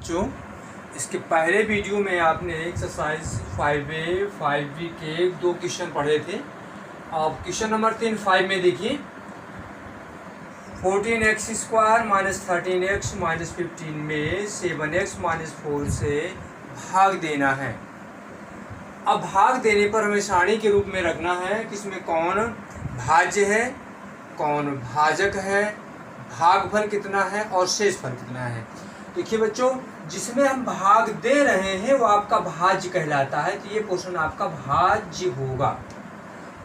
बच्चों, इसके पहले वीडियो में आपने एक्सरसाइज 5A 5B के 2 क्वेश्चन पढ़े थे। अब क्वेश्चन नंबर 5 में देखिए, 14x² - 13x - 15 में 7x - 4 से भाग देना है। अब भाग देने पर हमें सारणी के रूप में रखना है कि इसमें कौन भाज्य है, कौन भाजक है, भागफल कितना है और शेषफल कितना है। देखिए बच्चों, जिसमें हम भाग दे रहे हैं वो आपका भाज्य कहलाता है, तो ये पोर्शन आपका भाज्य होगा।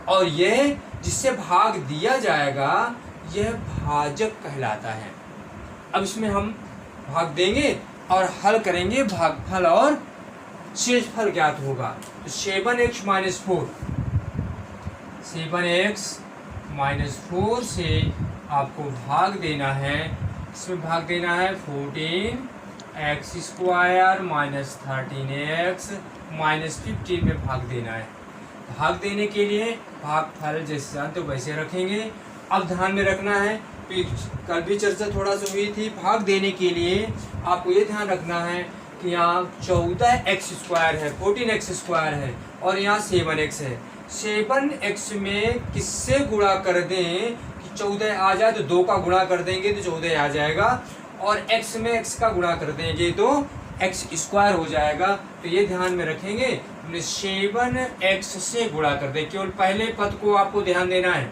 और ये जिससे भाग दिया जाएगा यह भाजक कहलाता है। अब इसमें हम भाग देंगे और हल करेंगे, भागफल और शेषफल ज्ञात होगा। तो 7x - 4 7x - 4 से आपको भाग देना है। इसमें भाग देना है 14x² - 13x - 15 में भाग देना है। भाग देने के लिए भागफल जैसे जानते हो वैसे रखेंगे। अब ध्यान में रखना है, कल भी चर्चा थोड़ा सा हुई थी, भाग देने के लिए आपको ये ध्यान रखना है कि यहाँ 14x² है, 14x² है और यहाँ 7x है। 7x में किससे गुणा कर दें कि 14 आ जाए, तो 2 का गुणा कर देंगे तो 14 आ जाएगा, और x में x का गुणा कर देंगे तो x² हो जाएगा। तो ये ध्यान में रखेंगे, हमने 7x से गुणा कर दें। केवल पहले पद को आपको ध्यान देना है,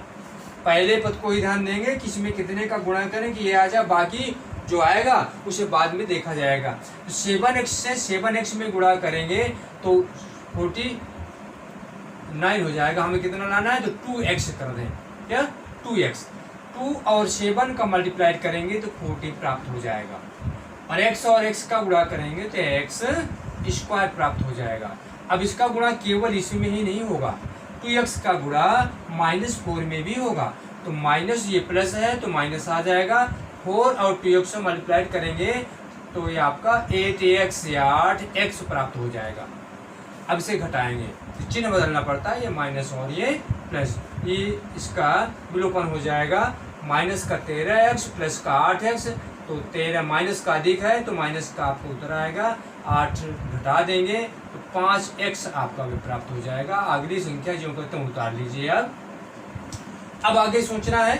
पहले पद को ही ध्यान देंगे कि इसमें कितने का गुणा करें कि ये आ जाए, बाकी जो आएगा उसे बाद में देखा जाएगा। तो 7x से 7x में गुणा करेंगे तो 49 हो जाएगा। हमें कितना लाना है तो 2x कर दें, क्या 2x, 2 और 7 का मल्टीप्लाई करेंगे तो 40 प्राप्त हो जाएगा, और x और x का गुणा करेंगे तो x² प्राप्त हो जाएगा। अब इसका गुणा केवल इसमें ही नहीं होगा, 2x का गुणा -4 में भी होगा। तो माइनस ये प्लस है तो माइनस आ जाएगा, 4 और 2x से मल्टीप्लाई करेंगे तो ये आपका 8x या 8x प्राप्त हो जाएगा। अब इसे घटाएंगे तो चिन्ह बदलना पड़ता है, ये माइनस और ये प्लस, ये इसका विलोपन हो जाएगा। माइनस का 13x प्लस का 8x, तो 13 माइनस का अधिक है तो माइनस का आपको उत्तर आएगा, 8 घटा देंगे तो 5x आपका भी प्राप्त हो जाएगा। अगली संख्या जो कहते हैं उतार लीजिए। अब आगे सोचना है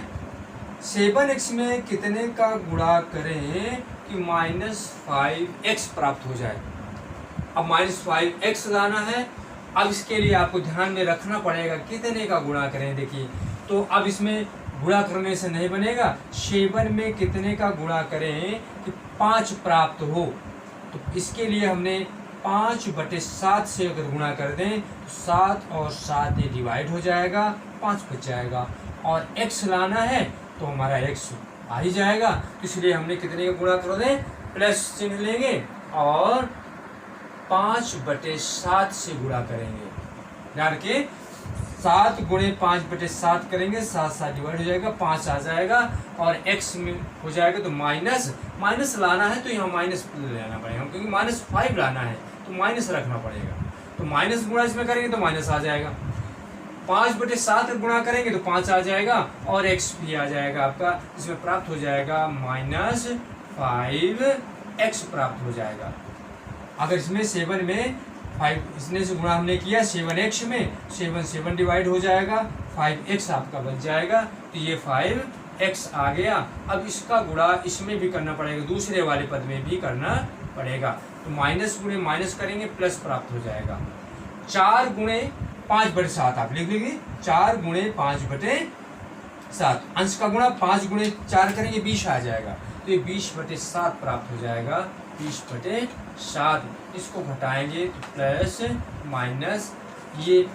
7x में कितने का गुणा करें कि -5x प्राप्त हो जाए। अब -5x लाना है। अब इसके लिए आपको ध्यान में रखना पड़ेगा कितने का गुणा करें। देखिए, तो अब इसमें गुणा करने से नहीं बनेगा, 7 में कितने का गुणा करें कि 5 प्राप्त हो। तो इसके लिए हमने 5/7 से अगर गुणा कर दें तो 7 और 7 ये डिवाइड हो जाएगा, 5 बच जाएगा, और x लाना है तो हमारा x आ ही जाएगा। तो इसलिए हमने कितने का गुणा कर दें, प्लस चिन्ह लेंगे और 5/7 से गुणा करेंगे। यार के 7 गुणे 5/7 करेंगे, 7 डिवाइड हो जाएगा, 5 आ जाएगा, और x में हो जाएगा तो माइनस लाना है तो यहाँ माइनस लेना पड़ेगा, क्योंकि -5 लाना है तो माइनस रखना पड़ेगा। तो माइनस गुणा इसमें करेंगे तो माइनस आ जाएगा, 5/7 गुणा करेंगे तो 5 आ जाएगा, और x भी आ जाएगा आपका, इसमें प्राप्त हो जाएगा -5x प्राप्त हो जाएगा। अगर इसमें 7 में 5 इसने से गुणा हमने किया 7x में, 7 डिवाइड हो जाएगा, 5x आपका बच जाएगा, तो ये 5x आ गया। अब इसका गुणा इसमें भी करना पड़ेगा, दूसरे वाले पद में भी करना पड़ेगा। तो माइनस गुणे माइनस करेंगे, प्लस प्राप्त हो जाएगा। 4 गुणे 5/7 आप लिख लीजिए, 4 गुणे 5/7, अंश का गुणा 5 गुणे 4 करेंगे 20 आ जाएगा, तो ये 20/7 प्राप्त हो जाएगा, 20/7। इसको घटाएंगे तो प्लस माइनस, ये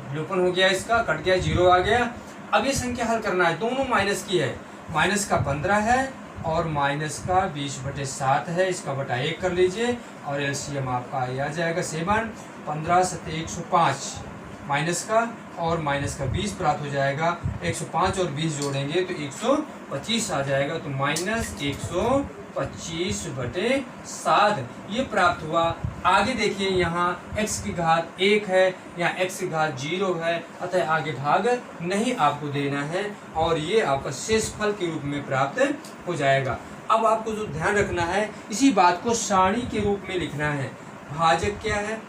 विलोपन हो गया, इसका कट गया, 0 आ गया। अब ये संख्या हल करना है, दोनों माइनस की है, माइनस का 15 है और माइनस का 20/7 है, इसका बटा 1 कर लीजिए, और एलसीएम आपका आ जाएगा 7, 15 7 105 माइनस का, और माइनस का 20 प्राप्त हो जाएगा, 105 और 20 जोड़ेंगे तो 125 आ जाएगा, तो -125/7 ये प्राप्त हुआ। आगे देखिए, यहाँ x की घात 1 है, यहाँ x की घात 0 है, अतः आगे भाग नहीं आपको देना है, और ये आपका शेषफल के रूप में प्राप्त हो जाएगा। अब आपको जो ध्यान रखना है, इसी बात को सारणी के रूप में लिखना है। भाजक क्या है,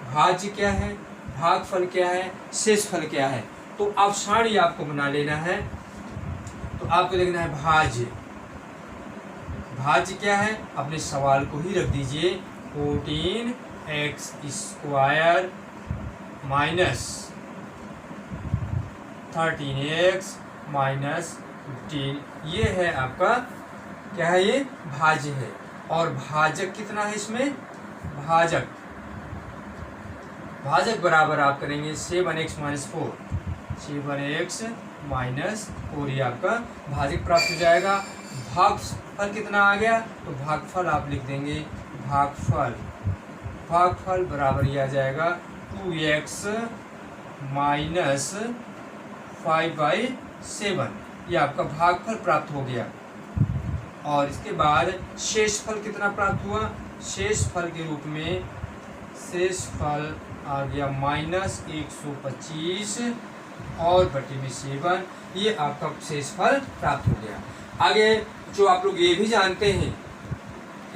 भाज्य क्या है, भागफल क्या है, शेषफल क्या है। तो आप सारणी आपको बना लेना है। तो आपको लिखना है भाज्य। भाज्य क्या है, अपने सवाल को ही रख दीजिए, 14x square minus 13x minus 15, ये है आपका क्या है, ये भाज्य है। और भाजक कितना है इसमें, भाजक बराबर आप करेंगे 7x माइनस 4, 7x माइनस 4, ये आपका भाजक प्राप्त हो जाएगा। भागफल कितना आ गया, तो भागफल आप लिख देंगे, भागफल बराबर ये आ जाएगा 2x माइनस 5/7, ये आपका भागफल प्राप्त हो गया। और इसके बाद शेषफल कितना प्राप्त हुआ, शेषफल के रूप में शेषफल आ गया माइनस 125 और बटे में 7, ये आपका शेषफल प्राप्त हो गया। आगे जो आप लोग ये भी जानते हैं,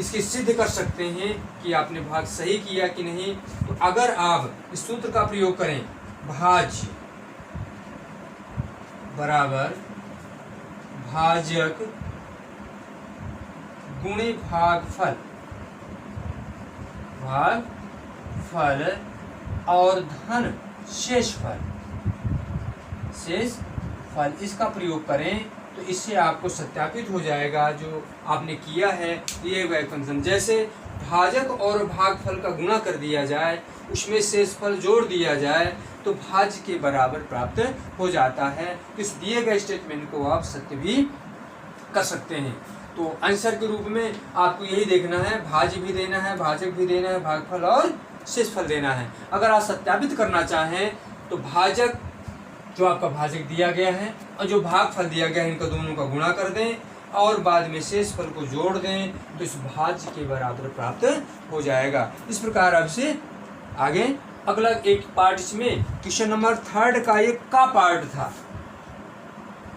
इसकी सिद्ध कर सकते हैं कि आपने भाग सही किया कि नहीं। तो अगर आप इस सूत्र का प्रयोग करें, भाज्य बराबर भाजक गुणे भागफल और धन शेषफल, इसका प्रयोग करें तो इससे आपको सत्यापित हो जाएगा जो आपने किया है दिए गए फंक्शन। जैसे भाजक और भागफल का गुणा कर दिया जाए, उसमें शेषफल जोड़ दिया जाए तो भाज्य के बराबर प्राप्त हो जाता है। इस दिए गए स्टेटमेंट को आप सत्य भी कर सकते हैं। तो आंसर के रूप में आपको यही देखना है, भाज्य भी देना है, भाजक भी देना है, भागफल और शेषफल देना है। अगर आप सत्यापित करना चाहें तो भाजक जो आपका भाजक दिया गया है और जो भागफल दिया गया है, इनका दोनों का गुणा कर दें और बाद में शेषफल को जोड़ दें तो इस भाज्य के बराबर प्राप्त हो जाएगा। इस प्रकार अब से आगे अगला एक पार्ट, इसमें क्वेश्चन नंबर 3 का एक का पार्ट था,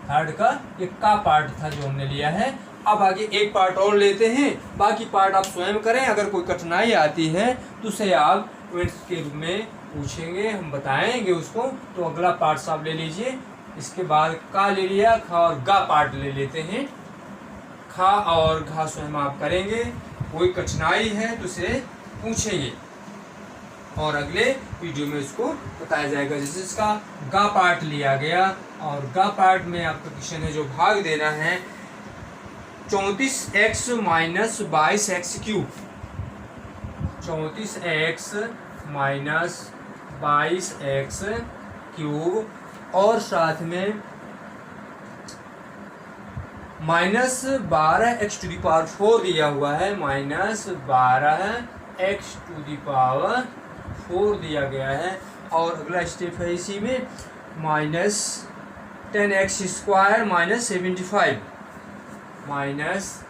3 का एक का पार्ट था जो हमने लिया है। अब आगे एक पार्ट और लेते हैं, बाकी पार्ट आप स्वयं करें। अगर कोई कठिनाई आती है तो उसे आप कमेंट्स के रूप में पूछेंगे, हम बताएंगे उसको। तो अगला पार्ट आप ले लीजिए। इसके बाद का ले लिया, खा और गा पार्ट ले लेते हैं। खा और घा स्वयं आप करेंगे, कोई कठिनाई है तो उसे पूछेंगे और अगले वीडियो में उसको बताया जाएगा। जैसे इसका गा पार्ट लिया गया और गा पार्ट में आपका क्वेश्चन है जो भाग देना है 34x minus 22x cube, 34x minus 22x cube और साथ में minus 12x to the power 4 दिया हुआ है, minus 12x to the power 4 दिया गया है। और अगला स्टेप है इसी में minus 10x square minus 75, minus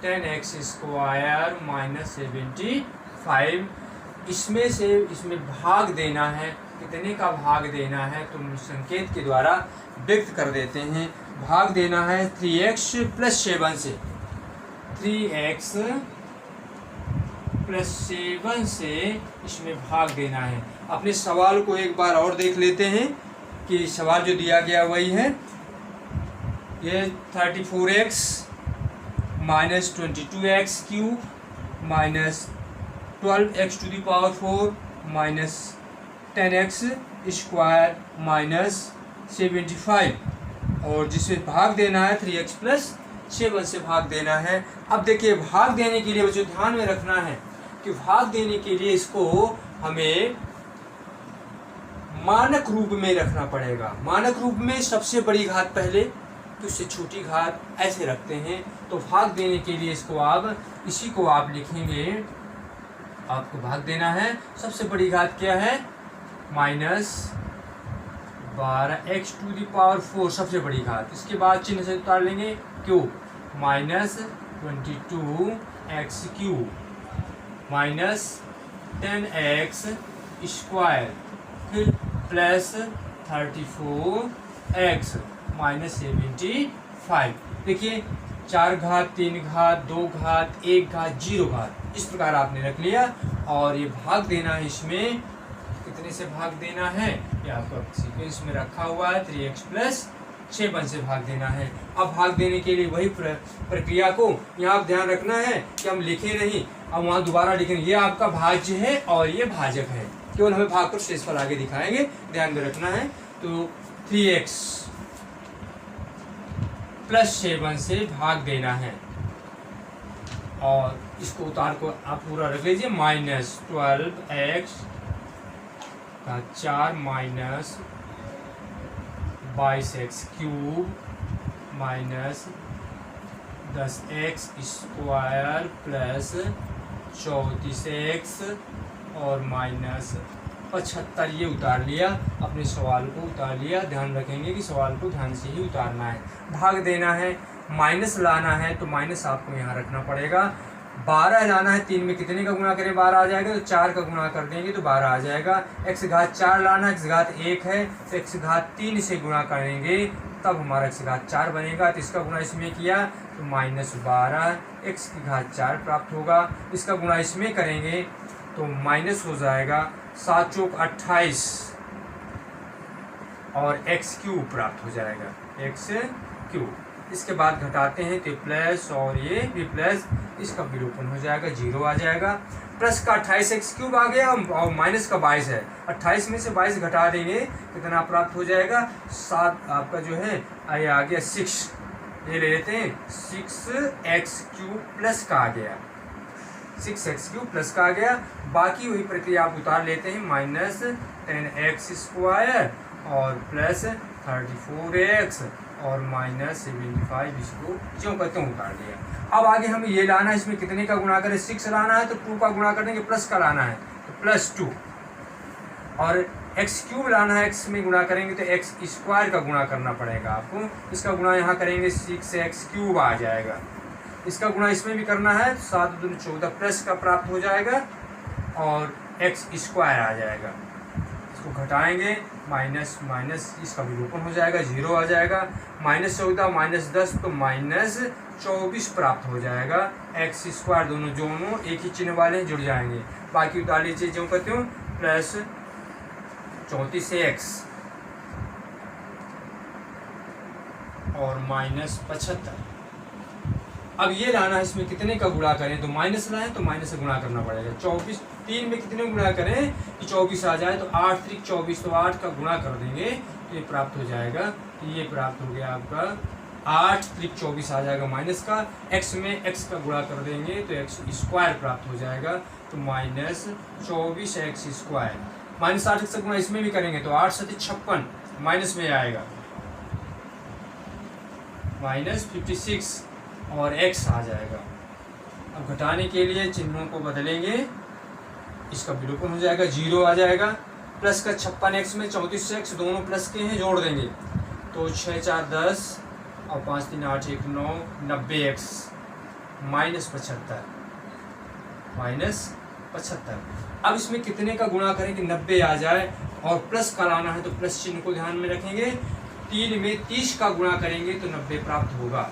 10x square minus 75। इसमें से इसमें भाग देना है, कितने का भाग देना है तो हम संकेत के द्वारा व्यक्त कर देते हैं। भाग देना है 3x प्लस 7 से, 3x प्लस 7 से इसमें भाग देना है। अपने सवाल को एक बार और देख लेते हैं कि सवाल जो दिया गया वही है, ये 34x minus 22x cube minus 12x to the power 4 minus 10x square minus 75 और जिसे भाग देना है 3x प्लस 7 से भाग देना है। अब देखिए भाग देने के लिए बच्चों ध्यान में रखना है कि भाग देने के लिए इसको हमें मानक रूप में रखना पड़ेगा। मानक रूप में सबसे बड़ी घात पहले तो उससे छोटी घात ऐसे रखते हैं। तो भाग देने के लिए इसको आप इसी को आप लिखेंगे, आपको भाग देना है। सबसे बड़ी घात क्या है, minus 12x to the power 4 सबसे बड़ी घात। इसके बाद चिन्ह से उतार लेंगे cube, minus 22x cube minus 10x square फिर प्लस 34x माइनस 75। देखिए 4 घात 3 घात 2 घात 1 घात 0 घात, इस प्रकार आपने रख लिया। और ये भाग देना है, इसमें कितने से भाग देना है, ये आपका सीक्वेंस में रखा हुआ है 3x प्लस 6 से भाग देना है। अब भाग देने के लिए वही प्रक्रिया को यहाँ आप ध्यान रखना है कि हम लिखे नहीं, अब वहाँ दोबारा लिखेंगे। ये आपका भाज्य है और ये भाजक है, केवल हमें भाग कर शेषफल आगे दिखाएंगे, ध्यान में रखना है। तो 3x प्लस 7 से भाग देना है और इसको उतार को आप पूरा रख लीजिए। माइनस 12x का 4 minus 22x cube minus 10x square plus 34x और माइनस 75, ये उतार लिया, अपने सवाल को उतार लिया। ध्यान रखेंगे कि सवाल को ध्यान से ही उतारना है। भाग देना है, माइनस लाना है, तो माइनस आपको यहाँ रखना पड़ेगा। 12 लाना है, 3 में कितने का गुणा करें, 12 आ जाएगा, तो 4 का गुणा कर देंगे तो 12 आ जाएगा। x घात 4 लाना है, x घात 1 है, तो x घात 3 से गुणा करेंगे तब हमारा x घात 4 बनेगा। तो इसका गुणा इसमें किया तो माइनस 12 x की घात 4 प्राप्त होगा। इसका गुणा इसमें करेंगे तो माइनस हो जाएगा 7 चौक 28 और x क्यूब प्राप्त हो जाएगा, x क्यूब। इसके बाद घटाते हैं तो प्लस और ये भी प्लस, इसका विलोपन हो जाएगा, 0 आ जाएगा। प्लस का 28x क्यूब आ गया और माइनस का 22 है, 28 में से 22 घटा देंगे कितना प्राप्त हो जाएगा, 7 आपका जो है ये आ गया 6, ये ले लेते हैं 6x क्यूब प्लस का आ गया, 6x क्यूब प्लस का आ गया। बाकी वही प्रक्रिया आप उतार लेते हैं, माइनस 10x स्क्वायर और प्लस 34x और माइनस 75, इसको जो कहते हैं उतार दिया। अब आगे हमें ये लाना है, इसमें कितने का गुणा करें, 6 लाना है तो 2 का गुणा कर देंगे, प्लस का लाना है तो प्लस 2 और x क्यूब लाना है, x में गुणा करेंगे तो x स्क्वायर का गुणा करना पड़ेगा आपको। इसका गुणा यहाँ करेंगे 6x क्यूब आ जाएगा। इसका गुणा इसमें भी करना है, 7 दूनी 14 प्लस का प्राप्त हो जाएगा और x स्क्वायर आ जाएगा। इसको घटाएंगे, माइनस माइनस इसका विलोपन हो जाएगा, 0 आ जाएगा। माइनस 14 माइनस 10 तो माइनस 24 प्राप्त हो जाएगा। x स्क्वायर दोनों एक ही चिन्ह वाले जुड़ जाएंगे। बाकी उतार लीजिए जो कहते हो, प्लस 34x और माइनस 75। अब ये लाना है, इसमें कितने का गुणा करें, तो माइनस लाएं तो माइनस से गुणा करना पड़ेगा। 24 3 में कितने गुणा करें कि 24 आ जाए, तो 8 3 24, तो 8 का गुणा कर देंगे तो ये प्राप्त हो जाएगा। तो ये प्राप्त हो गया आपका 8 3 24 आ जाएगा माइनस का। x में x का गुणा कर देंगे तो x स्क्वायर प्राप्त हो जाएगा, तो माइनस 24x स्क्वायर। माइनस 8 से गुणा इसमें भी करेंगे तो 8 7 56 माइनस में आएगा, माइनस 56 और x आ जाएगा। अब घटाने के लिए चिन्हों को बदलेंगे, इसका विलोपन हो जाएगा, 0 आ जाएगा। प्लस का 56x में 34x दोनों प्लस के हैं, जोड़ देंगे तो 6 4 10 और 5 3 8 1 9 90x माइनस 75। अब इसमें कितने का गुणा करें कि 90 आ जाए और प्लस का लाना है, तो प्लस चिन्ह को ध्यान में रखेंगे। 3 में 30 का गुणा करेंगे तो 90 प्राप्त होगा।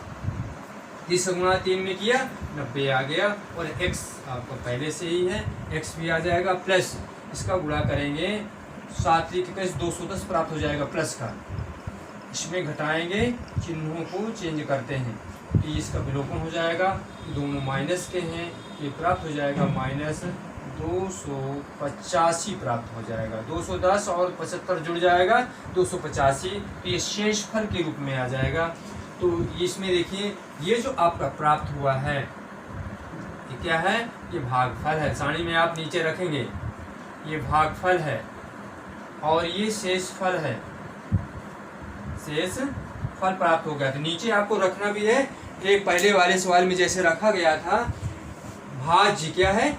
30 का गुणा 3 में किया 90 आ गया और x आपका पहले से ही है, x भी आ जाएगा। प्लस इसका गुणा करेंगे 7 3 21 210 प्राप्त हो जाएगा प्लस का। इसमें घटाएंगे, चिन्हों को चेंज करते हैं, 30 का विलोपन हो जाएगा, दोनों माइनस के हैं, ये प्राप्त हो जाएगा माइनस 285 प्राप्त हो जाएगा। 210 और 75 जुड़ जाएगा 285, ये शेष फल के रूप में आ जाएगा। तो इसमें देखिए ये जो आपका प्राप्त हुआ है ये क्या है, ये भागफल है। सारणी में आप नीचे रखेंगे, ये भागफल है और ये शेषफल है। शेष फल प्राप्त हो गया, तो नीचे आपको रखना भी है, एक पहले वाले सवाल में जैसे रखा गया था। भाज्य क्या है,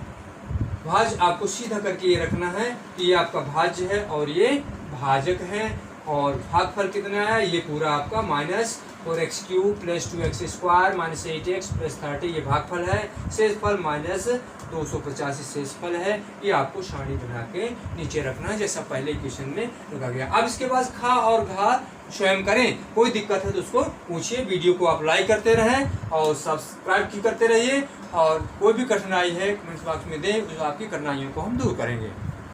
भाज्य आपको सीधा करके ये रखना है कि ये आपका भाज्य है और ये भाजक है। और भागफल कितना है, ये पूरा आपका minus 4x cube plus 2x square minus 8x plus 30, ये भागफल है। शेषफल माइनस 285 शेषफल है। ये आपको सारणी बना के नीचे रखना है, जैसा पहले क्वेश्चन में रखा गया। अब इसके बाद खा और घा स्वयं करें। कोई दिक्कत है तो उसको पूछिए। वीडियो को आप लाइक करते रहें और सब्सक्राइब की करते रहिए, और कोई भी कठिनाई है कमेंट बॉक्स में दें, तो आपकी कठिनाइयों को हम दूर करेंगे।